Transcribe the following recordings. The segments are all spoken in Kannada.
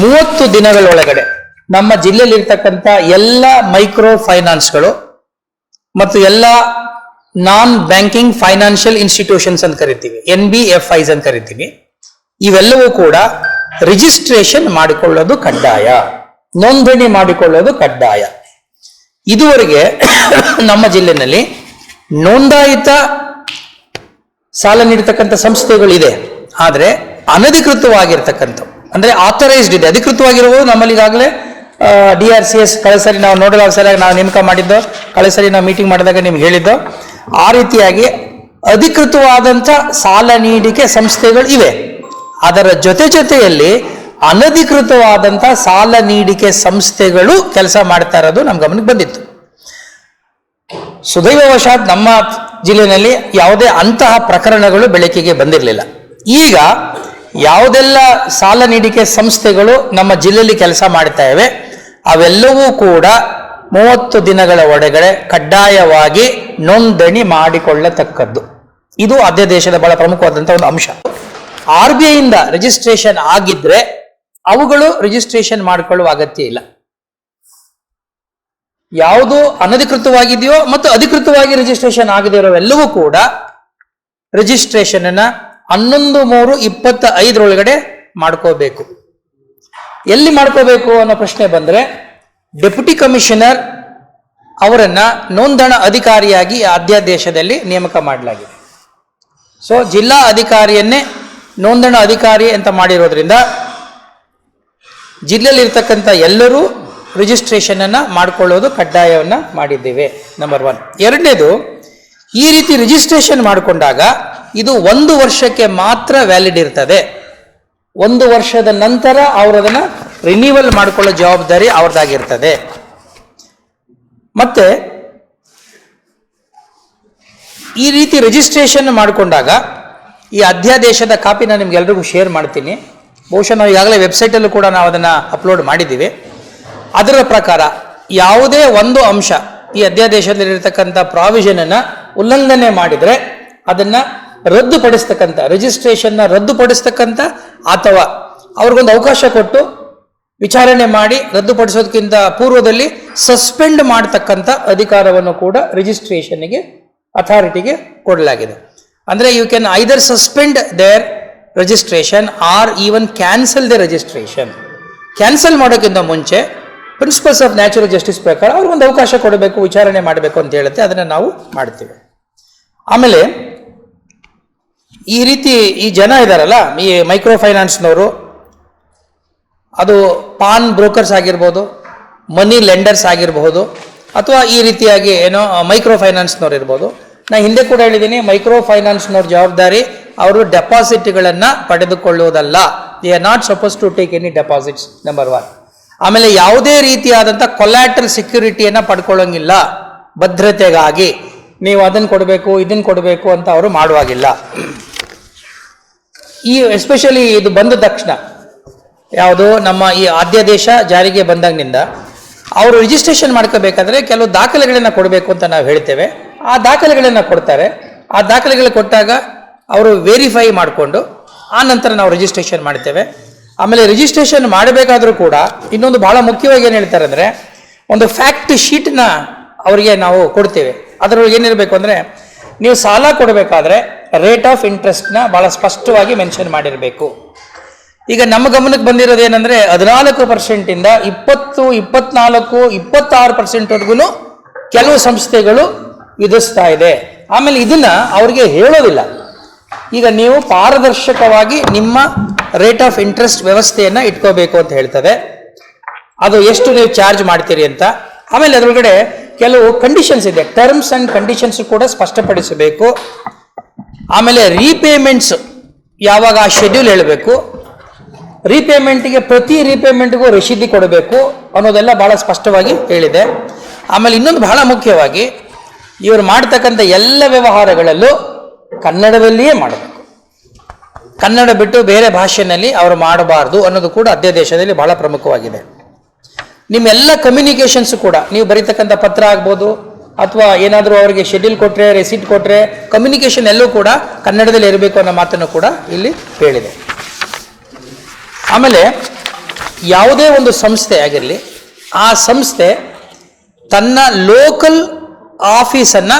30 ದಿನಗಳೊಳಗಡೆ ನಮ್ಮ ಜಿಲ್ಲೆಯಲ್ಲಿರ್ತಕ್ಕಂಥ ಎಲ್ಲ ಮೈಕ್ರೋ ಫೈನಾನ್ಸ್ಗಳು ಮತ್ತು ಎಲ್ಲ ನಾನ್ ಬ್ಯಾಂಕಿಂಗ್ ಫೈನಾನ್ಷಿಯಲ್ ಇನ್ಸ್ಟಿಟ್ಯೂಷನ್ಸ್ ಅಂತ ಕರಿತೀವಿ, NBFIs ಅಂತ ಕರಿತೀವಿ, ಇವೆಲ್ಲವೂ ಕೂಡ ರಿಜಿಸ್ಟ್ರೇಷನ್ ಮಾಡಿಕೊಳ್ಳೋದು ಕಡ್ಡಾಯ, ನೋಂದಣಿ ಮಾಡಿಕೊಳ್ಳೋದು ಕಡ್ಡಾಯ. ಇದುವರೆಗೆ ನಮ್ಮ ಜಿಲ್ಲೆಯಲ್ಲಿ ನೋಂದಾಯಿತ ಸಾಲ ನೀಡತಕ್ಕಂಥ ಸಂಸ್ಥೆಗಳಿದೆ, ಆದರೆ ಅನಧಿಕೃತವಾಗಿರ್ತಕ್ಕಂಥ ಅಂದ್ರೆ ಆಥರೈಸ್ಡ್ ಇದೆ, ಅಧಿಕೃತವಾಗಿರುವುದು ನಮ್ಮಲ್ಲಿ ಈಗಾಗಲೇ DRCS ಕಳೆದ ಸರಿ ನಾವು ನೋಡಲ್ ಆಫೀಸರಾಗಿ ನಾವು ನೇಮಕ ಮಾಡಿದ್ದು, ಕಳೆದ ಸರಿ ನಾವು ಮೀಟಿಂಗ್ ಮಾಡಿದಾಗ ನಿಮ್ಗೆ ಹೇಳಿದ್ದು, ಆ ರೀತಿಯಾಗಿ ಅಧಿಕೃತವಾದಂಥ ಸಾಲ ನೀಡಿಕೆ ಸಂಸ್ಥೆಗಳು ಇವೆ. ಅದರ ಜೊತೆಯಲ್ಲಿ ಅನಧಿಕೃತವಾದಂಥ ಸಾಲ ನೀಡಿಕೆ ಸಂಸ್ಥೆಗಳು ಕೆಲಸ ಮಾಡ್ತಾ ಇರೋದು ನಮ್ಮ ಗಮನಕ್ಕೆ ಬಂದಿತ್ತು. ಸುದೈವವಶಾತ್ ನಮ್ಮ ಜಿಲ್ಲೆಯಲ್ಲಿ ಯಾವುದೇ ಅಂತಹ ಪ್ರಕರಣಗಳು ಬೆಳಕಿಗೆ ಬಂದಿರಲಿಲ್ಲ. ಈಗ ಯಾವುದೆಲ್ಲ ಸಾಲ ನೀಡಿಕೆ ಸಂಸ್ಥೆಗಳು ನಮ್ಮ ಜಿಲ್ಲೆಯಲ್ಲಿ ಕೆಲಸ ಮಾಡ್ತಾ ಇವೆ ಅವೆಲ್ಲವೂ ಕೂಡ 30 ದಿನಗಳ ಒಳಗಡೆ ಕಡ್ಡಾಯವಾಗಿ ನೋಂದಣಿ ಮಾಡಿಕೊಳ್ಳತಕ್ಕದ್ದು. ಇದು ಅಧ್ಯಾದೇಶದ ಬಹಳ ಪ್ರಮುಖವಾದಂತಹ ಒಂದು ಅಂಶ. RBI ಇಂದ ರಿಜಿಸ್ಟ್ರೇಷನ್ ಆಗಿದ್ರೆ ಅವುಗಳು ರಿಜಿಸ್ಟ್ರೇಷನ್ ಮಾಡಿಕೊಳ್ಳುವ ಅಗತ್ಯ ಇಲ್ಲ. ಯಾವುದು ಅನಧಿಕೃತವಾಗಿದೆಯೋ ಮತ್ತು ಅಧಿಕೃತವಾಗಿ ರಿಜಿಸ್ಟ್ರೇಷನ್ ಆಗದೇ ಇರೋವೆಲ್ಲವೂ ಕೂಡ ರಿಜಿಸ್ಟ್ರೇಷನ್ ಅನ್ನ 11/3/25 ಮಾಡ್ಕೋಬೇಕು. ಎಲ್ಲಿ ಮಾಡ್ಕೋಬೇಕು ಅನ್ನೋ ಪ್ರಶ್ನೆ ಬಂದ್ರೆ, ಡೆಪ್ಯೂಟಿ ಕಮಿಷನರ್ ಅವರನ್ನ ನೋಂದಣಾ ಅಧಿಕಾರಿಯಾಗಿ ಅಧ್ಯಾದೇಶದಲ್ಲಿ ನೇಮಕ ಮಾಡಲಾಗಿದೆ. ಸೊ ಜಿಲ್ಲಾ ಅಧಿಕಾರಿಯನ್ನೇ ನೋಂದಣಾ ಅಧಿಕಾರಿ ಅಂತ ಮಾಡಿರೋದ್ರಿಂದ ಜಿಲ್ಲೆಯಲ್ಲಿ ಇರ್ತಕ್ಕಂಥ ಎಲ್ಲರೂ ರಿಜಿಸ್ಟ್ರೇಷನ್ ಅನ್ನ ಮಾಡಿಕೊಳ್ಳೋದು ಕಡ್ಡಾಯವನ್ನ ಮಾಡಿದ್ದೇವೆ. ನಂಬರ್ 1. ಎರಡನೇದು, ಈ ರೀತಿ ರಿಜಿಸ್ಟ್ರೇಷನ್ ಮಾಡಿಕೊಂಡಾಗ ಇದು 1 ವರ್ಷಕ್ಕೆ ಮಾತ್ರ ವ್ಯಾಲಿಡ್ ಇರ್ತದೆ. 1 ವರ್ಷದ ನಂತರ ಅವರದನ್ನ ರಿನ್ಯೂವಲ್ ಮಾಡಿಕೊಳ್ಳೋ ಜವಾಬ್ದಾರಿ ಅವ್ರದ್ದಾಗಿರ್ತದೆ. ಮತ್ತೆ ಈ ರೀತಿ ರಿಜಿಸ್ಟ್ರೇಷನ್ ಮಾಡಿಕೊಂಡಾಗ ಈ ಅಧ್ಯಾದೇಶದ ಕಾಪಿ ನಾನು ನಿಮ್ಗೆಲ್ರಿಗೂ ಶೇರ್ ಮಾಡ್ತೀನಿ. ಬಹುಶಃ ನಾವು ಈಗಾಗಲೇ ವೆಬ್ಸೈಟಲ್ಲೂ ಕೂಡ ನಾವು ಅದನ್ನು ಅಪ್ಲೋಡ್ ಮಾಡಿದ್ದೀವಿ. ಅದರ ಪ್ರಕಾರ ಯಾವುದೇ ಒಂದು ಅಂಶ ಈ ಅಧ್ಯಾದೇಶದಲ್ಲಿರ್ತಕ್ಕಂಥ ಪ್ರಾವಿಷನ್ ಅನ್ನ ಉಲ್ಲಂಘನೆ ಮಾಡಿದರೆ ಅದನ್ನ ರದ್ದುಪಡಿಸ್ತಕ್ಕಂಥ, ರಿಜಿಸ್ಟ್ರೇಷನ್ನ ರದ್ದುಪಡಿಸ್ತಕ್ಕಂಥ ಅಥವಾ ಅವ್ರಿಗೊಂದು ಅವಕಾಶ ಕೊಟ್ಟು ವಿಚಾರಣೆ ಮಾಡಿ ರದ್ದುಪಡಿಸೋದಕ್ಕಿಂತ ಪೂರ್ವದಲ್ಲಿ ಸಸ್ಪೆಂಡ್ ಮಾಡತಕ್ಕಂಥ ಅಧಿಕಾರವನ್ನು ಕೂಡ ರಿಜಿಸ್ಟ್ರೇಷನ್ಗೆ ಅಥಾರಿಟಿಗೆ ಕೊಡಲಾಗಿದೆ. ಅಂದರೆ you can either suspend their registration or even cancel the registration. Cancel ಮಾಡೋಕ್ಕಿಂತ ಮುಂಚೆ ಪ್ರಿನ್ಸಿಪಲ್ಸ್ ಆಫ್ ನ್ಯಾಚುರಲ್ ಜಸ್ಟಿಸ್ ಪ್ರಕಾರ ಅವ್ರಿಗೊಂದು ಅವಕಾಶ ಕೊಡಬೇಕು, ವಿಚಾರಣೆ ಮಾಡಬೇಕು ಅಂತ ಹೇಳುತ್ತೆ. ಅದನ್ನು ನಾವು ಮಾಡ್ತೀವಿ. ಆಮೇಲೆ ಈ ರೀತಿ ಈ ಜನ ಇದ್ದಾರಲ್ಲ, ಈ ಮೈಕ್ರೋ ಫೈನಾನ್ಸ್ನವರು, ಅದು ಪಾನ್ ಬ್ರೋಕರ್ಸ್ ಆಗಿರ್ಬೋದು, ಮನಿ ಲೆಂಡರ್ಸ್ ಆಗಿರಬಹುದು, ಅಥವಾ ಈ ರೀತಿಯಾಗಿ ಏನೋ ಮೈಕ್ರೋ ಫೈನಾನ್ಸ್ನವ್ರು ಇರ್ಬೋದು. ನಾ ಹಿಂದೆ ಕೂಡ ಹೇಳಿದ್ದೀನಿ, ಮೈಕ್ರೋ ಫೈನಾನ್ಸ್ನವ್ರ ಜವಾಬ್ದಾರಿ ಅವರು ಡೆಪಾಸಿಟ್ಗಳನ್ನು ಪಡೆದುಕೊಳ್ಳುವುದಲ್ಲ. They are not supposed to take any deposits. Number 1. ಆಮೇಲೆ ಯಾವುದೇ ರೀತಿಯಾದಂಥ ಕೊಲ್ಯಾಟ್ರಲ್ ಸೆಕ್ಯೂರಿಟಿಯನ್ನು ಪಡ್ಕೊಳ್ಳೋಂಗಿಲ್ಲ. ಭದ್ರತೆಗಾಗಿ ನೀವು ಅದನ್ನು ಕೊಡಬೇಕು ಇದನ್ನು ಕೊಡಬೇಕು ಅಂತ ಅವರು ಮಾಡುವಾಗಿಲ್ಲ. ಈ ಎಸ್ಪೆಷಲಿ ಇದು ಬಂದ ತಕ್ಷಣ, ಯಾವುದು ನಮ್ಮ ಈ ಅಧ್ಯಾದೇಶ ಜಾರಿಗೆ ಬಂದಾಗಿನಿಂದ ಅವರು ರಿಜಿಸ್ಟ್ರೇಷನ್ ಮಾಡ್ಕೋಬೇಕಾದ್ರೆ ಕೆಲವು ದಾಖಲೆಗಳನ್ನು ಕೊಡಬೇಕು ಅಂತ ನಾವು ಹೇಳ್ತೇವೆ. ಆ ದಾಖಲೆಗಳನ್ನು ಕೊಡ್ತಾರೆ. ಆ ದಾಖಲೆಗಳು ಕೊಟ್ಟಾಗ ಅವರು ವೆರಿಫೈ ಮಾಡಿಕೊಂಡು ಆ ನಂತರ ನಾವು ರಿಜಿಸ್ಟ್ರೇಷನ್ ಮಾಡ್ತೇವೆ. ಆಮೇಲೆ ರಿಜಿಸ್ಟ್ರೇಷನ್ ಮಾಡಬೇಕಾದ್ರೂ ಕೂಡ ಇನ್ನೊಂದು ಬಹಳ ಮುಖ್ಯವಾಗಿ ಏನು ಹೇಳ್ತಾರೆ ಅಂದರೆ, ಒಂದು ಫ್ಯಾಕ್ಟ್ ಶೀಟ್ನ ಅವರಿಗೆ ನಾವು ಕೊಡ್ತೇವೆ. ಅದರೊಳಗೆ ಏನಿರಬೇಕು ಅಂದರೆ, ನೀವು ಸಾಲ ಕೊಡಬೇಕಾದ್ರೆ ರೇಟ್ ಆಫ್ ಇಂಟ್ರೆಸ್ಟ್ನ ಭಾಳ ಸ್ಪಷ್ಟವಾಗಿ ಮೆನ್ಷನ್ ಮಾಡಿರಬೇಕು. ಈಗ ನಮ್ಮ ಗಮನಕ್ಕೆ ಬಂದಿರೋದು ಏನಂದರೆ, 14% 20, 24, 26%ವರೆಗೂ ಕೆಲವು ಸಂಸ್ಥೆಗಳು ವಿಧಿಸ್ತಾ ಇದೆ. ಆಮೇಲೆ ಇದನ್ನ ಅವರಿಗೆ ಹೇಳೋದಿಲ್ಲ. ಈಗ ನೀವು ಪಾರದರ್ಶಕವಾಗಿ ನಿಮ್ಮ ರೇಟ್ ಆಫ್ ಇಂಟ್ರೆಸ್ಟ್ ವ್ಯವಸ್ಥೆಯನ್ನು ಇಟ್ಕೋಬೇಕು ಅಂತ ಹೇಳ್ತದೆ. ಅದು ಎಷ್ಟು ನೀವು ಚಾರ್ಜ್ ಮಾಡ್ತೀರಿ ಅಂತ. ಆಮೇಲೆ ಅದರೊಳಗಡೆ ಕೆಲವು ಕಂಡೀಷನ್ಸ್ ಇದೆ, ಟರ್ಮ್ಸ್ ಅಂಡ್ ಕಂಡೀಷನ್ಸ್ ಕೂಡ ಸ್ಪಷ್ಟಪಡಿಸಬೇಕು. ಆಮೇಲೆ ರೀಪೇಮೆಂಟ್ಸ್ ಯಾವಾಗ ಆ ಶೆಡ್ಯೂಲ್ ಹೇಳಬೇಕು, ರೀಪೇಮೆಂಟ್ಗೆ ಪ್ರತಿ ರೀಪೇಮೆಂಟ್ಗೂ ರಶೀದಿ ಕೊಡಬೇಕು ಅನ್ನೋದೆಲ್ಲ ಬಹಳ ಸ್ಪಷ್ಟವಾಗಿ ಹೇಳಿದೆ. ಆಮೇಲೆ ಇನ್ನೊಂದು ಬಹಳ ಮುಖ್ಯವಾಗಿ, ಇವರು ಮಾಡ್ತಕ್ಕಂಥ ಎಲ್ಲ ವ್ಯವಹಾರಗಳಲ್ಲೂ ಕನ್ನಡದಲ್ಲಿಯೇ ಮಾಡಬೇಕು. ಕನ್ನಡ ಬಿಟ್ಟು ಬೇರೆ ಭಾಷೆಯಲ್ಲಿ ಅವರು ಮಾಡಬಾರ್ದು ಅನ್ನೋದು ಕೂಡ ಅಧ್ಯಾದೇಶದಲ್ಲಿ ಬಹಳ ಪ್ರಮುಖವಾಗಿದೆ. ನಿಮ್ಮೆಲ್ಲ ಕಮ್ಯುನಿಕೇಷನ್ಸ್ ಕೂಡ, ನೀವು ಬರೀತಕ್ಕಂಥ ಪತ್ರ ಆಗ್ಬೋದು ಅಥವಾ ಏನಾದರೂ ಅವರಿಗೆ ಶೆಡ್ಯೂಲ್ ಕೊಟ್ಟರೆ, ರೆಸಿಟ್ ಕೊಟ್ಟರೆ, ಕಮ್ಯುನಿಕೇಷನ್ ಎಲ್ಲೂ ಕೂಡ ಕನ್ನಡದಲ್ಲಿ ಇರಬೇಕು ಅನ್ನೋ ಮಾತನ್ನು ಕೂಡ ಇಲ್ಲಿ ಹೇಳಿದೆ. ಆಮೇಲೆ ಯಾವುದೇ ಒಂದು ಸಂಸ್ಥೆ ಆಗಿರಲಿ, ಆ ಸಂಸ್ಥೆ ತನ್ನ ಲೋಕಲ್ ಆಫೀಸನ್ನು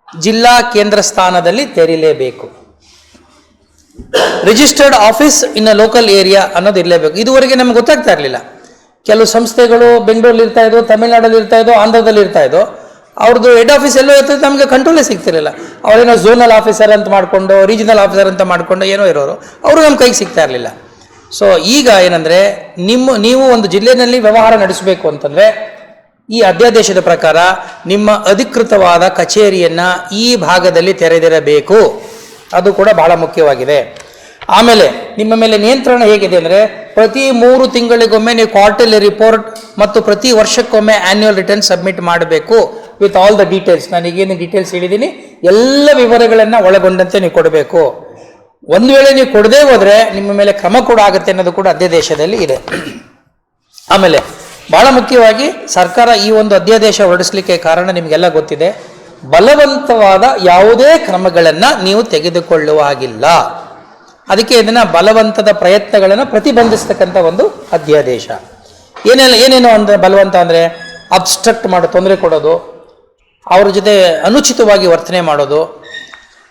ಜಿಲ್ಲಾ ಕೇಂದ್ರ ಸ್ಥಾನದಲ್ಲಿ ತೆರೀಲೇಬೇಕು. Registered office in a local area ಅನ್ನೋದು ಇರಲೇಬೇಕು. ಇದುವರೆಗೆ ನಮ್ಗೆ ಗೊತ್ತಾಗ್ತಾ ಇರಲಿಲ್ಲ. ಕೆಲವು ಸಂಸ್ಥೆಗಳು ಬೆಂಗಳೂರಲ್ಲಿ ಇರ್ತಾ ಇದ್ದೋ, ತಮಿಳುನಾಡಲ್ಲಿ ಇರ್ತಾ ಇದ್ದೋ, ಆಂಧ್ರದಲ್ಲಿ ಇರ್ತಾ ಇದ್ದೋ, ಅವ್ರದ್ದು ಹೆಡ್ ಆಫೀಸ್ ಎಲ್ಲೋ ಇರ್ತದೆ, ನಮಗೆ ಕಂಟ್ರೋಲೇ ಸಿಗ್ತಿರಲಿಲ್ಲ. ಅವರೇನೋ ಝೋನಲ್ ಆಫೀಸರ್ ಅಂತ ಮಾಡಿಕೊಂಡು, ರೀಜನಲ್ ಆಫೀಸರ್ ಅಂತ ಮಾಡಿಕೊಂಡು ಏನೋ ಇರೋರು, ಅವರು ನಮ್ಮ ಕೈಗೆ ಸಿಗ್ತಾ ಇರಲಿಲ್ಲ. ಸೊ ಈಗ ಏನಂದರೆ, ನೀವು ಒಂದು ಜಿಲ್ಲೆಯಲ್ಲಿ ವ್ಯವಹಾರ ನಡೆಸಬೇಕು ಅಂತಂದರೆ ಈ ಅಧ್ಯಾದೇಶದ ಪ್ರಕಾರ ನಿಮ್ಮ ಅಧಿಕೃತವಾದ ಕಚೇರಿಯನ್ನು ಈ ಭಾಗದಲ್ಲಿ ತೆರೆದಿರಬೇಕು. ಅದು ಕೂಡ ಬಹಳ ಮುಖ್ಯವಾಗಿದೆ. ಆಮೇಲೆ ನಿಮ್ಮ ಮೇಲೆ ನಿಯಂತ್ರಣ ಹೇಗಿದೆ ಅಂದರೆ, ಪ್ರತಿ 3 ತಿಂಗಳಿಗೊಮ್ಮೆ ನೀವು ಕ್ವಾರ್ಟರ್ಲಿ ರಿಪೋರ್ಟ್ ಮತ್ತು ಪ್ರತಿ ವರ್ಷಕ್ಕೊಮ್ಮೆ ಆನ್ಯುವಲ್ ರಿಟರ್ನ್ ಸಬ್ಮಿಟ್ ಮಾಡಬೇಕು ವಿತ್ ಆಲ್ ದ ಡೀಟೇಲ್ಸ್. ನಾನೀಗೇನು ಡೀಟೇಲ್ಸ್ ಹೇಳಿದ್ದೀನಿ ಎಲ್ಲ ವಿವರಗಳನ್ನು ಒಳಗೊಂಡಂತೆ ನೀವು ಕೊಡಬೇಕು. ಒಂದು ವೇಳೆ ನೀವು ಕೊಡದೇ ಹೋದರೆ ನಿಮ್ಮ ಮೇಲೆ ಕ್ರಮ ಕೂಡ ಆಗುತ್ತೆ ಅನ್ನೋದು ಕೂಡ ಅಧ್ಯಾದೇಶದಲ್ಲಿ ಇದೆ. ಆಮೇಲೆ ಬಹಳ ಮುಖ್ಯವಾಗಿ ಸರ್ಕಾರ ಈ ಒಂದು ಅಧ್ಯಾದೇಶ ಹೊರಡಿಸಲಿಕ್ಕೆ ಕಾರಣ ನಿಮಗೆಲ್ಲ ಗೊತ್ತಿದೆ. ಬಲವಂತವಾದ ಯಾವುದೇ ಕ್ರಮಗಳನ್ನು ನೀವು ತೆಗೆದುಕೊಳ್ಳುವ ಹಾಗಿಲ್ಲ. ಅದಕ್ಕೆ ಇದನ್ನು ಬಲವಂತದ ಪ್ರಯತ್ನಗಳನ್ನು ಪ್ರತಿಬಂಧಿಸ್ತಕ್ಕಂಥ ಒಂದು ಅಧ್ಯಾದೇಶ. ಏನೇನು ಅಂದರೆ ಬಲವಂತ ಅಂದರೆ ಅಬ್ಸ್ಟ್ರಕ್ಟ್ ಮಾಡೋ, ತೊಂದರೆ ಕೊಡೋದು, ಅವ್ರ ಜೊತೆ ಅನುಚಿತವಾಗಿ ವರ್ತನೆ ಮಾಡೋದು,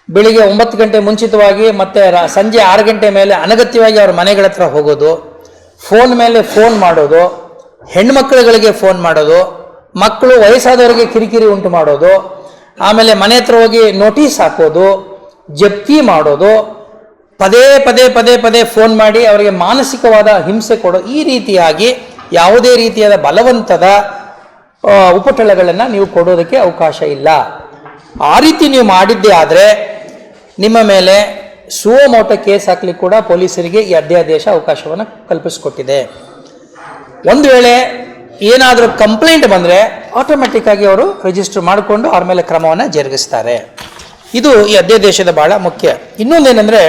ಬೆಳಿಗ್ಗೆ 9 ಗಂಟೆ ಮುಂಚಿತವಾಗಿ ಮತ್ತು ಸಂಜೆ 6 ಗಂಟೆ ಮೇಲೆ ಅನಗತ್ಯವಾಗಿ ಅವ್ರ ಮನೆಗಳ ಹತ್ರ ಹೋಗೋದು, ಫೋನ್ ಮೇಲೆ ಫೋನ್ ಮಾಡೋದು, ಹೆಣ್ಮಕ್ಳುಗಳಿಗೆ ಫೋನ್ ಮಾಡೋದು, ಮಕ್ಕಳು ವಯಸ್ಸಾದವರಿಗೆ ಕಿರಿಕಿರಿ ಉಂಟು ಮಾಡೋದು, ಆಮೇಲೆ ಮನೆ ಹತ್ರ ಹೋಗಿ ನೋಟಿಸ್ ಹಾಕೋದು, ಜಪ್ತಿ ಮಾಡೋದು, ಪದೇ ಪದೇ ಫೋನ್ ಮಾಡಿ ಅವರಿಗೆ ಮಾನಸಿಕವಾದ ಹಿಂಸೆ ಕೊಡೋ, ಈ ರೀತಿಯಾಗಿ ಯಾವುದೇ ರೀತಿಯಾದ ಬಲವಂತದ ಉಪಟಳಗಳನ್ನು ನೀವು ಕೊಡೋದಕ್ಕೆ ಅವಕಾಶ ಇಲ್ಲ. ಆ ರೀತಿ ನೀವು ಮಾಡಿದ್ದೇ ಆದರೆ ನಿಮ್ಮ ಮೇಲೆ ಸುವೋಮೋಟೋ ಕೇಸ್ ಹಾಕ್ಲಿಕ್ಕೆ ಕೂಡ ಪೊಲೀಸರಿಗೆ ಈ ಅಧ್ಯಾದೇಶ ಅವಕಾಶವನ್ನು ಕಲ್ಪಿಸಿಕೊಟ್ಟಿದೆ. ಒಂದು ವೇಳೆ ಏನಾದರೂ ಕಂಪ್ಲೇಂಟ್ ಬಂದರೆ ಆಟೋಮೆಟಿಕ್ ಆಗಿ ಅವರು ರಿಜಿಸ್ಟರ್ ಮಾಡಿಕೊಂಡು ಅವ್ರ ಮೇಲೆ ಕ್ರಮವನ್ನು ಜರುಗಿಸ್ತಾರೆ. ಇದು ಈ ಅಧ್ಯಾದೇಶದ ಬಹಳ ಮುಖ್ಯ. ಇನ್ನೊಂದೇನೆಂದರೆ,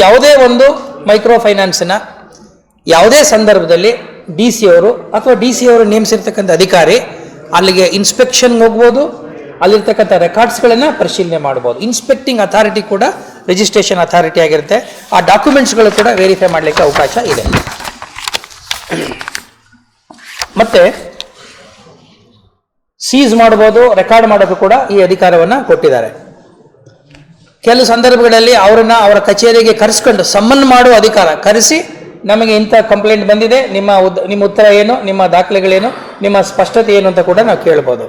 ಯಾವುದೇ ಒಂದು ಮೈಕ್ರೋ ಫೈನಾನ್ಸಿನ ಯಾವುದೇ ಸಂದರ್ಭದಲ್ಲಿ DC ಅವರು ಅಥವಾ DC ಅವರು ನೇಮಿಸಿರ್ತಕ್ಕಂಥ ಅಧಿಕಾರಿ ಅಲ್ಲಿಗೆ ಇನ್ಸ್ಪೆಕ್ಷನ್ಗೆ ಹೋಗ್ಬೋದು, ಅಲ್ಲಿರ್ತಕ್ಕಂಥ ರೆಕಾರ್ಡ್ಸ್ಗಳನ್ನು ಪರಿಶೀಲನೆ ಮಾಡ್ಬೋದು. ಇನ್ಸ್ಪೆಕ್ಟಿಂಗ್ ಅಥಾರಿಟಿ ಕೂಡ ರಿಜಿಸ್ಟ್ರೇಷನ್ ಅಥಾರಿಟಿ ಆಗಿರುತ್ತೆ. ಆ ಡಾಕ್ಯುಮೆಂಟ್ಸ್ಗಳು ಕೂಡ ವೆರಿಫೈ ಮಾಡಲಿಕ್ಕೆ ಅವಕಾಶ ಇದೆ. ಮತ್ತೆ ಸೀಸ್ ಮಾಡ್ಬೋದು, ರೆಕಾರ್ಡ್ ಮಾಡೋದು ಕೂಡ ಈ ಅಧಿಕಾರವನ್ನು ಕೊಟ್ಟಿದ್ದಾರೆ. ಕೆಲವು ಸಂದರ್ಭಗಳಲ್ಲಿ ಅವರ ಕಚೇರಿಗೆ ಕರೆಸ್ಕೊಂಡು ಸಮ್ಮನ್ ಮಾಡುವ ಅಧಿಕಾರ, ಕರೆಸಿ ನಮಗೆ ಇಂಥ ಕಂಪ್ಲೇಂಟ್ ಬಂದಿದೆ, ನಿಮ್ಮ ಉತ್ತರ ಏನು, ನಿಮ್ಮ ದಾಖಲೆಗಳೇನು, ನಿಮ್ಮ ಸ್ಪಷ್ಟತೆ ಏನು ಅಂತ ಕೂಡ ನಾವು ಕೇಳ್ಬೋದು.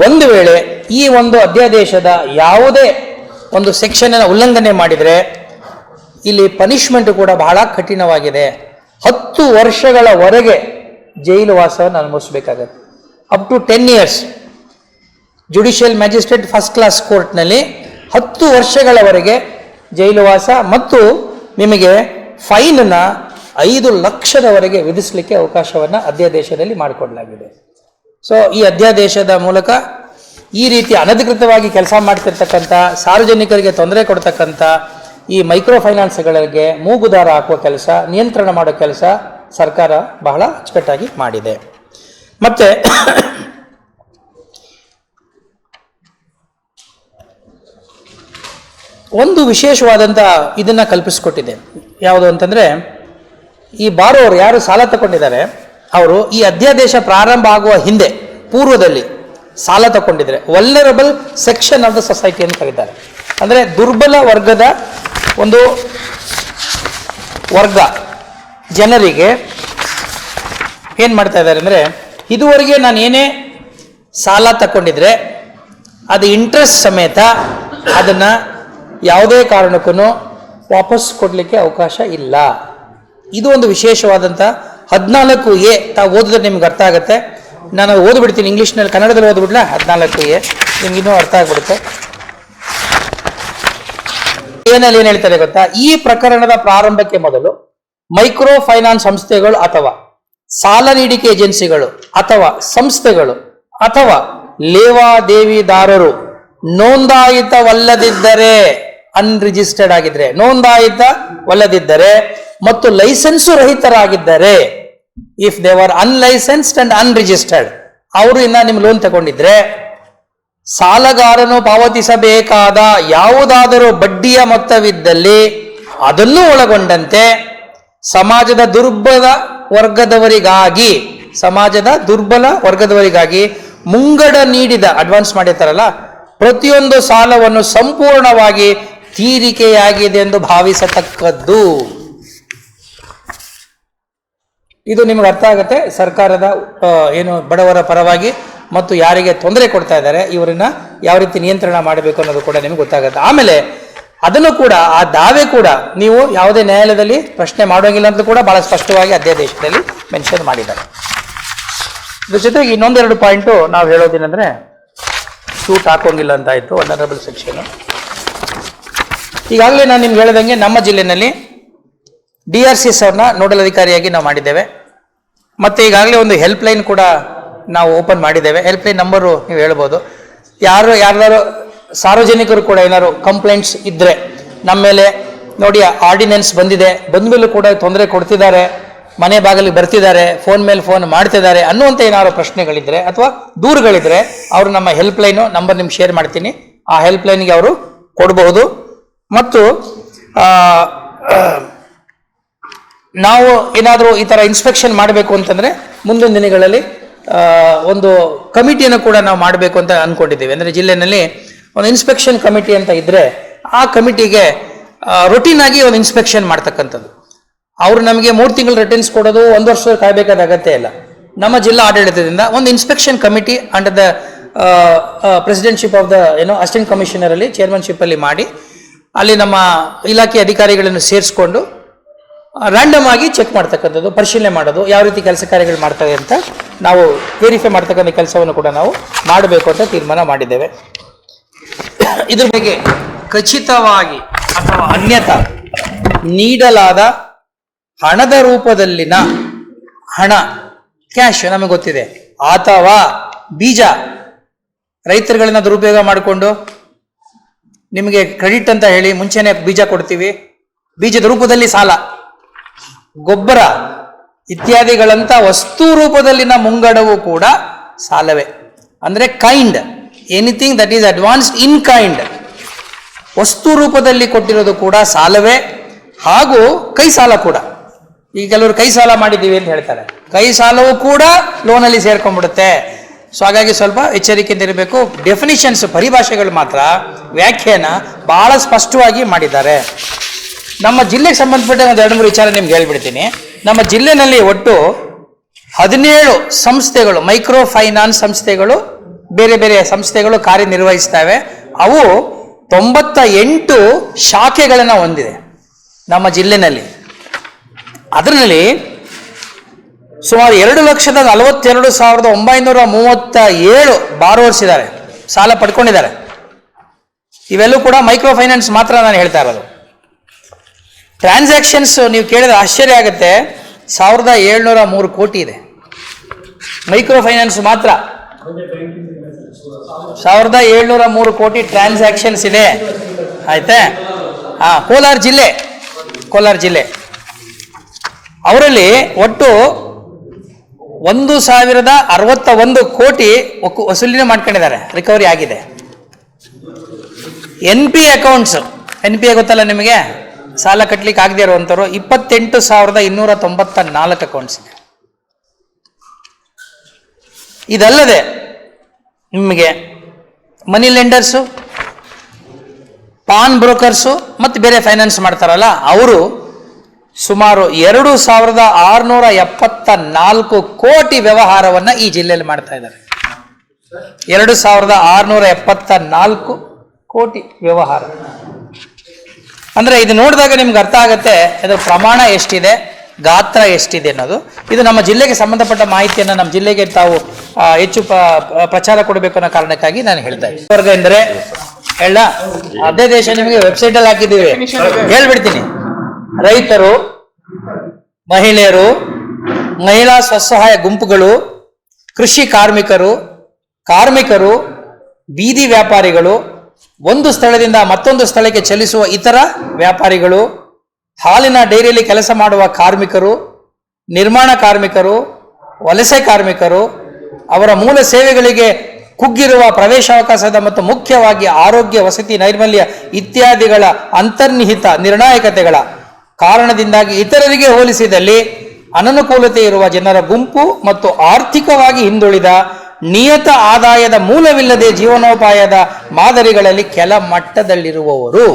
ಒಂದು ವೇಳೆ ಈ ಒಂದು ಅಧ್ಯಾದೇಶದ ಯಾವುದೇ ಒಂದು ಸೆಕ್ಷನ್ನ ಉಲ್ಲಂಘನೆ ಮಾಡಿದರೆ ಇಲ್ಲಿ ಪನಿಷ್ಮೆಂಟ್ ಕೂಡ ಬಹಳ ಕಠಿಣವಾಗಿದೆ. 10 ವರ್ಷಗಳವರೆಗೆ ಜೈಲು ವಾಸವನ್ನು ಅನುಭವಿಸಬೇಕಾಗತ್ತೆ. Up to 10 years. Judicial magistrate first class ಕೋರ್ಟ್ನಲ್ಲಿ 10 ವರ್ಷಗಳವರೆಗೆ ಜೈಲು ವಾಸ ಮತ್ತು ನಿಮಗೆ ಫೈನನ್ನು 5 ಲಕ್ಷದವರೆಗೆ ವಿಧಿಸಲಿಕ್ಕೆ ಅವಕಾಶವನ್ನು ಅಧ್ಯಾದೇಶದಲ್ಲಿ ಮಾಡಿಕೊಡಲಾಗಿದೆ. ಸೊ ಈ ಅಧ್ಯಾದೇಶದ ಮೂಲಕ ಈ ರೀತಿ ಅನಧಿಕೃತವಾಗಿ ಕೆಲಸ ಮಾಡ್ತಿರ್ತಕ್ಕಂಥ, ಸಾರ್ವಜನಿಕರಿಗೆ ತೊಂದರೆ ಕೊಡ್ತಕ್ಕಂಥ ಈ ಮೈಕ್ರೋ ಫೈನಾನ್ಸ್ಗಳಿಗೆ ಮೂಗುದಾರ ಹಾಕುವ ಕೆಲಸ, ನಿಯಂತ್ರಣ ಮಾಡೋ ಕೆಲಸ ಸರ್ಕಾರ ಬಹಳ ಅಚ್ಚುಕಟ್ಟಾಗಿ ಮಾಡಿದೆ. ಮತ್ತೆ ಒಂದು ವಿಶೇಷವಾದಂಥ ಇದನ್ನು ಕಲ್ಪಿಸಿಕೊಟ್ಟಿದೆ. ಯಾವುದು ಅಂತಂದರೆ, ಈ ಬಾರೋರು ಯಾರು ಸಾಲ ತಗೊಂಡಿದ್ದಾರೆ ಅವರು ಈ ಅಧ್ಯಾದೇಶ ಪ್ರಾರಂಭ ಆಗುವ ಹಿಂದೆ ಪೂರ್ವದಲ್ಲಿ ಸಾಲ ತಗೊಂಡಿದ್ರೆ vulnerable section of the society ಅಂತ ಕರೀತಾರೆ. ಅಂದರೆ ದುರ್ಬಲ ವರ್ಗದ ಒಂದು ವರ್ಗ ಜನರಿಗೆ ಏನು ಮಾಡ್ತಾ ಇದ್ದಾರೆ ಅಂದರೆ, ಇದುವರೆಗೆ ನಾನು ಏನೇ ಸಾಲ ತಗೊಂಡಿದ್ರೆ ಅದು ಇಂಟ್ರೆಸ್ಟ್ ಸಮೇತ ಅದನ್ನು ಯಾವುದೇ ಕಾರಣಕ್ಕೂ ವಾಪಸ್ ಕೊಡಲಿಕ್ಕೆ ಅವಕಾಶ ಇಲ್ಲ. ಇದು ಒಂದು ವಿಶೇಷವಾದಂಥ 14A ತಾವು ಓದಿದ್ರೆ ನಿಮ್ಗೆ ಅರ್ಥ ಆಗುತ್ತೆ. ನಾನು ಓದ್ಬಿಡ್ತೀನಿ ಇಂಗ್ಲೀಷ್ನಲ್ಲಿ, ಕನ್ನಡದಲ್ಲಿ ಓದ್ಬಿಡ್ಲಾ? 14A ನಿಮ್ಗೆ ಇನ್ನೂ ಅರ್ಥ ಆಗ್ಬಿಡುತ್ತೆ. ಏನಲ್ಲಿ ಏನು ಹೇಳ್ತಾರೆ ಗೊತ್ತಾ? ಈ ಪ್ರಕರಣದ ಪ್ರಾರಂಭಕ್ಕೆ ಮೊದಲು ಮೈಕ್ರೋ ಫೈನಾನ್ಸ್ ಸಂಸ್ಥೆಗಳು ಅಥವಾ ಸಾಲ ನೀಡಿಕೆ ಏಜೆನ್ಸಿಗಳು ಅಥವಾ ಸಂಸ್ಥೆಗಳು ಅಥವಾ ಲೇವಾದೇವಿದಾರರು ನೋಂದಾಯಿತವಲ್ಲದಿದ್ದರೆ, ಅನ್ರಿಜಿಸ್ಟರ್ಡ್ ಆಗಿದ್ರೆ, ನೋಂದಾಯಿತವಲ್ಲದಿದ್ದರೆ ಮತ್ತು ಲೈಸೆನ್ಸು ರಹಿತರಾಗಿದ್ದರೆ, if they were unlicensed and unregistered, ಅವರು ಇನ್ನ ನಿಮ್ಮ ಲೋನ್ ತಗೊಂಡಿದ್ರೆ ಸಾಲಗಾರನು ಪಾವತಿಸಬೇಕಾದ ಯಾವುದಾದರೂ ಬಡ್ಡಿಯ ಮೊತ್ತವಿದ್ದಲ್ಲಿ ಅದನ್ನು ಒಳಗೊಂಡಂತೆ ಸಮಾಜದ ದುರ್ಬಲ ವರ್ಗದವರಿಗಾಗಿ ಮುಂಗಡ ನೀಡಿದ, ಅಡ್ವಾನ್ಸ್ ಮಾಡಿರ್ತಾರಲ್ಲ, ಪ್ರತಿಯೊಂದು ಸಾಲವನ್ನು ಸಂಪೂರ್ಣವಾಗಿ ತೀರಿಕೆಯಾಗಿದೆ ಎಂದು ಭಾವಿಸತಕ್ಕದ್ದು. ಇದು ನಿಮಗೆ ಅರ್ಥ ಆಗುತ್ತೆ. ಸರ್ಕಾರದ ಏನು ಬಡವರ ಪರವಾಗಿ ಮತ್ತು ಯಾರಿಗೆ ತೊಂದರೆ ಕೊಡ್ತಾ ಇದ್ದಾರೆ ಇವರನ್ನ ಯಾವ ರೀತಿ ನಿಯಂತ್ರಣ ಮಾಡಬೇಕು ಅನ್ನೋದು ಕೂಡ ನಿಮಗೆ ಗೊತ್ತಾಗುತ್ತೆ. ಆಮೇಲೆ ಅದನ್ನು ಕೂಡ, ಆ ದಾವೆ ಕೂಡ ನೀವು ಯಾವುದೇ ನ್ಯಾಯಾಲಯದಲ್ಲಿ ಪ್ರಶ್ನೆ ಮಾಡೋಂಗಿಲ್ಲ ಅಂತ ಕೂಡ ಬಹಳ ಸ್ಪಷ್ಟವಾಗಿ ಅಧ್ಯಾದೇಶದಲ್ಲಿ ಮೆನ್ಷನ್ ಮಾಡಿದ್ದಾರೆ. ಇದ್ರ ಜೊತೆಗೆ ಇನ್ನೊಂದೆರಡು ಪಾಯಿಂಟು ನಾವು ಹೇಳೋದೇನೆಂದ್ರೆ, ಶೂಟ್ ಹಾಕೋಂಗಿಲ್ಲ ಅಂತ ಆಯಿತು, ವಲ್ನರಬಲ್ ಸೆಕ್ಷನ್. ಈಗಾಗಲೇ ನಾನು ನಿಮ್ಗೆ ಹೇಳಿದಂಗೆ ನಮ್ಮ ಜಿಲ್ಲೆಯಲ್ಲಿ DRCS ಅವ್ರನ್ನ ನೋಡಲ್ ಅಧಿಕಾರಿಯಾಗಿ ನಾವು ಮಾಡಿದ್ದೇವೆ. ಮತ್ತು ಈಗಾಗಲೇ ಒಂದು ಹೆಲ್ಪ್ ಲೈನ್ ಕೂಡ ನಾವು ಓಪನ್ ಮಾಡಿದ್ದೇವೆ. ಹೆಲ್ಪ್ ಲೈನ್ ನಂಬರು ನೀವು ಹೇಳ್ಬೋದು. ಯಾರು ಸಾರ್ವಜನಿಕರು ಕೂಡ ಏನಾದ್ರು ಕಂಪ್ಲೇಂಟ್ಸ್ ಇದ್ದರೆ ನಮ್ಮ ಮೇಲೆ ನೋಡಿ, ಆರ್ಡಿನೆನ್ಸ್ ಬಂದಿದೆ, ಬಂದ್ಮೇಲೂ ಕೂಡ ತೊಂದರೆ ಕೊಡ್ತಿದ್ದಾರೆ, ಮನೆ ಬಾಗಿಲಿಗೆ ಬರ್ತಿದ್ದಾರೆ, ಫೋನ್ ಮೇಲೆ ಫೋನ್ ಮಾಡ್ತಿದ್ದಾರೆ ಅನ್ನುವಂಥ ಏನಾದ್ರು ಪ್ರಶ್ನೆಗಳಿದ್ರೆ ಅಥವಾ ದೂರುಗಳಿದ್ರೆ ಅವರು ನಮ್ಮ ಹೆಲ್ಪ್ ಲೈನು ನಂಬರ್ ನಿಮ್ಗೆ ಶೇರ್ ಮಾಡ್ತೀನಿ, ಆ ಹೆಲ್ಪ್ ಲೈನ್ಗೆ ಅವರು ಕೊಡಬಹುದು. ಮತ್ತು ನಾವು ಏನಾದರೂ ಈ ಥರ ಇನ್ಸ್ಪೆಕ್ಷನ್ ಮಾಡಬೇಕು ಅಂತಂದರೆ ಮುಂದಿನ ದಿನಗಳಲ್ಲಿ ಒಂದು ಕಮಿಟಿಯನ್ನು ಕೂಡ ನಾವು ಮಾಡಬೇಕು ಅಂತ ಅಂದ್ಕೊಂಡಿದ್ದೀವಿ. ಅಂದರೆ ಜಿಲ್ಲೆಯಲ್ಲಿ ಒಂದು ಇನ್ಸ್ಪೆಕ್ಷನ್ ಕಮಿಟಿ ಅಂತ ಇದ್ದರೆ ಆ ಕಮಿಟಿಗೆ ರೊಟೀನ್ ಆಗಿ ಒಂದು ಇನ್ಸ್ಪೆಕ್ಷನ್ ಮಾಡ್ತಕ್ಕಂಥದ್ದು. ಅವರು ನಮಗೆ 3 ತಿಂಗಳು ರಿಟರ್ನ್ಸ್ ಕೊಡೋದು, 1 ವರ್ಷ ಕಾಯಬೇಕಾದ ಅಗತ್ಯ ಇಲ್ಲ. ನಮ್ಮ ಜಿಲ್ಲಾ ಆಡಳಿತದಿಂದ ಒಂದು inspection committee under the presidentship of the assistant commissioner ಅಲ್ಲಿ ಚೇರ್ಮನ್ಶಿಪ್ ಅಲ್ಲಿ ಮಾಡಿ, ಅಲ್ಲಿ ನಮ್ಮ ಇಲಾಖೆ ಅಧಿಕಾರಿಗಳನ್ನು ಸೇರಿಸ್ಕೊಂಡು ರ್ಯಾಂಡಮ್ ಆಗಿ ಚೆಕ್ ಮಾಡ್ತಕ್ಕಂಥದ್ದು, ಪರಿಶೀಲನೆ ಮಾಡೋದು, ಯಾವ ರೀತಿ ಕೆಲಸ ಕಾರ್ಯಗಳು ಮಾಡ್ತಾರೆ ಅಂತ ನಾವು ವೆರಿಫೈ ಮಾಡ್ತಕ್ಕಂಥ ಕೆಲಸವನ್ನು ಕೂಡ ನಾವು ಮಾಡಬೇಕು ಅಂತ ತೀರ್ಮಾನ ಮಾಡಿದ್ದೇವೆ. ಇದ್ರ ಬಗ್ಗೆ ಖಚಿತವಾಗಿ ಅಥವಾ ಅನ್ಯಥಾ ನೀಡಲಾದ ಹಣದ ರೂಪದಲ್ಲಿನ ಹಣ, ಕ್ಯಾಶ್ ನಮಗೆ ಗೊತ್ತಿದೆ, ಅಥವಾ ಬೀಜ, ರೈತರುಗಳನ್ನ ದುರುಪಯೋಗ ಮಾಡಿಕೊಂಡು ನಿಮಗೆ ಕ್ರೆಡಿಟ್ ಅಂತ ಹೇಳಿ ಮುಂಚೆನೆ ಬೀಜ ಕೊಡ್ತೀವಿ, ಬೀಜದ ರೂಪದಲ್ಲಿ ಸಾಲ, ಗೊಬ್ಬರ ಇತ್ಯಾದಿಗಳಂತ ವಸ್ತು ರೂಪದಲ್ಲಿನ ಮುಂಗಡವು ಕೂಡ ಸಾಲವೇ. ಅಂದರೆ kind, anything that is advanced in kind, ವಸ್ತು ರೂಪದಲ್ಲಿ ಕೊಟ್ಟಿರೋದು ಕೂಡ ಸಾಲವೇ. ಹಾಗೂ ಕೈ ಸಾಲ ಕೂಡ, ಈಗ ಕೆಲವರು ಕೈ ಸಾಲ ಮಾಡಿದ್ದೀವಿ ಅಂತ ಹೇಳ್ತಾರೆ, ಕೈ ಸಾಲವೂ ಕೂಡ ಲೋನಲ್ಲಿ ಸೇರ್ಕೊಂಡ್ಬಿಡುತ್ತೆ. ಸೊ ಹಾಗಾಗಿ ಸ್ವಲ್ಪ ಎಚ್ಚರಿಕೆಯಿಂದ ಇರಬೇಕು. ಡೆಫಿನಿಷನ್ಸ್, ಪರಿಭಾಷೆಗಳು ಮಾತ್ರ ವ್ಯಾಖ್ಯಾನ ಬಹಳ ಸ್ಪಷ್ಟವಾಗಿ ಮಾಡಿದ್ದಾರೆ. ನಮ್ಮ ಜಿಲ್ಲೆಗೆ ಸಂಬಂಧಪಟ್ಟ ಒಂದು 2-3 ವಿಚಾರ ನಿಮ್ಗೆ ಹೇಳ್ಬಿಡ್ತೀನಿ. ನಮ್ಮ ಜಿಲ್ಲೆನಲ್ಲಿ ಒಟ್ಟು 17 ಸಂಸ್ಥೆಗಳು, ಮೈಕ್ರೋ ಫೈನಾನ್ಸ್ ಸಂಸ್ಥೆಗಳು, ಬೇರೆ ಬೇರೆ ಸಂಸ್ಥೆಗಳು ಕಾರ್ಯನಿರ್ವಹಿಸ್ತವೆ. ಅವು 98 ಶಾಖೆಗಳನ್ನು ಹೊಂದಿದೆ ನಮ್ಮ ಜಿಲ್ಲೆನಲ್ಲಿ. ಅದರಲ್ಲಿ ಸುಮಾರು 2,42,937 ಬಾರೋರ್ಸ್ ಇದ್ದಾರೆ, ಸಾಲ ಪಡ್ಕೊಂಡಿದ್ದಾರೆ. ಇವೆಲ್ಲೂ ಕೂಡ ಮೈಕ್ರೋ ಫೈನಾನ್ಸ್ ಮಾತ್ರ ನಾನು ಹೇಳ್ತಾ ಇರೋದು. ಟ್ರಾನ್ಸಾಕ್ಷನ್ಸ್ ನೀವು ಕೇಳಿದ್ರೆ ಆಶ್ಚರ್ಯ ಆಗುತ್ತೆ, 1,703 ಕೋಟಿ ಇದೆ ಮೈಕ್ರೋ ಫೈನಾನ್ಸ್ ಮಾತ್ರ. 1,703 ಕೋಟಿ ಟ್ರಾನ್ಸಾಕ್ಷನ್ಸ್ ಇದೆ. ಆಯ್ತಾ? ಕೋಲಾರ ಜಿಲ್ಲೆ ಅವರಲ್ಲಿ ಒಟ್ಟು 1,061 ಕೋಟಿ ವಸೂಲಿನ ಮಾಡ್ಕೊಂಡಿದ್ದಾರೆ, ರಿಕವರಿ ಆಗಿದೆ. NPA ಅಕೌಂಟ್ಸ್, NPA ಗೊತ್ತಲ್ಲ ನಿಮಗೆ, ಸಾಲ ಕಟ್ಟಲಿಕ್ಕೆ ಆಗದೆ ಇರುವಂಥವ್ರು, 28,294 ಅಕೌಂಟ್ಸ್ ಇದೆ. ಇದಲ್ಲದೆ ನಿಮಗೆ ಮನಿ ಲೆಂಡರ್ಸು, ಪಾನ್ ಬ್ರೋಕರ್ಸು ಮತ್ತು ಬೇರೆ ಫೈನಾನ್ಸ್ ಮಾಡ್ತಾರಲ್ಲ ಅವರು ಸುಮಾರು 2,674 ಕೋಟಿ ವ್ಯವಹಾರವನ್ನು ಈ ಜಿಲ್ಲೆಯಲ್ಲಿ ಮಾಡ್ತಾ ಇದ್ದಾರೆ. 2,674 ಕೋಟಿ ವ್ಯವಹಾರ ಅಂದರೆ ಇದು ನೋಡಿದಾಗ ನಿಮ್ಗೆ ಅರ್ಥ ಆಗುತ್ತೆ ಇದರ ಪ್ರಮಾಣ ಎಷ್ಟಿದೆ, ಗಾತ್ರ ಎಷ್ಟಿದೆ ಅನ್ನೋದು. ಇದು ನಮ್ಮ ಜಿಲ್ಲೆಗೆ ಸಂಬಂಧಪಟ್ಟ ಮಾಹಿತಿಯನ್ನು ನಮ್ಮ ಜಿಲ್ಲೆಗೆ ತಾವು ಹೆಚ್ಚು ಪ್ರಚಾರ ಕೊಡಬೇಕು ಅನ್ನೋ ಕಾರಣಕ್ಕಾಗಿ ನಾನು ಹೇಳ್ತಾ ಇದ್ದೀನಿ. ವರ್ಗ ಎಂದರೆ ಹೇಳ ಅದೇ ದೇಶ ನಿಮಗೆ ವೆಬ್ಸೈಟಲ್ಲಿ ಹಾಕಿದ್ದೀವಿ, ಹೇಳ್ಬಿಡ್ತೀನಿ. ರೈತರು, ಮಹಿಳೆಯರು, ಮಹಿಳಾ ಸ್ವಸಹಾಯ ಗುಂಪುಗಳು, ಕೃಷಿ ಕಾರ್ಮಿಕರು, ಬೀದಿ ವ್ಯಾಪಾರಿಗಳು, ಒಂದು ಸ್ಥಳದಿಂದ ಮತ್ತೊಂದು ಸ್ಥಳಕ್ಕೆ ಚಲಿಸುವ ಇತರ ವ್ಯಾಪಾರಿಗಳು, ಹಾಲಿನ ಡೈರಿಯಲ್ಲಿ ಕೆಲಸ ಮಾಡುವ ಕಾರ್ಮಿಕರು, ನಿರ್ಮಾಣ ಕಾರ್ಮಿಕರು, ವಲಸೆ ಕಾರ್ಮಿಕರು, ಅವರ ಮೂಲ ಸೇವೆಗಳಿಗೆ ಕುಗ್ಗಿರುವ ಪ್ರವೇಶಾವಕಾಶದ ಮತ್ತು ಮುಖ್ಯವಾಗಿ ಆರೋಗ್ಯ, ವಸತಿ, ನೈರ್ಮಲ್ಯ ಇತ್ಯಾದಿಗಳ ಅಂತರ್ನಿಹಿತ ನಿರ್ಣಾಯಕತೆಗಳ ಕಾರಣದಿಂದಾಗಿ ಇತರರಿಗೆ ಹೋಲಿಸಿದಲ್ಲಿ ಅನನುಕೂಲತೆ ಇರುವ ಜನರ ಗುಂಪು ಮತ್ತು ಆರ್ಥಿಕವಾಗಿ ಹಿಂದುಳಿದ ನಿಯತ ಆದಾಯದ ಮೂಲವಿಲ್ಲದೆ ಜೀವನೋಪಾಯದ ಮಾದರಿಗಳಲ್ಲಿ ಕೆಳ ಮಟ್ಟದಲ್ಲಿರುವವರು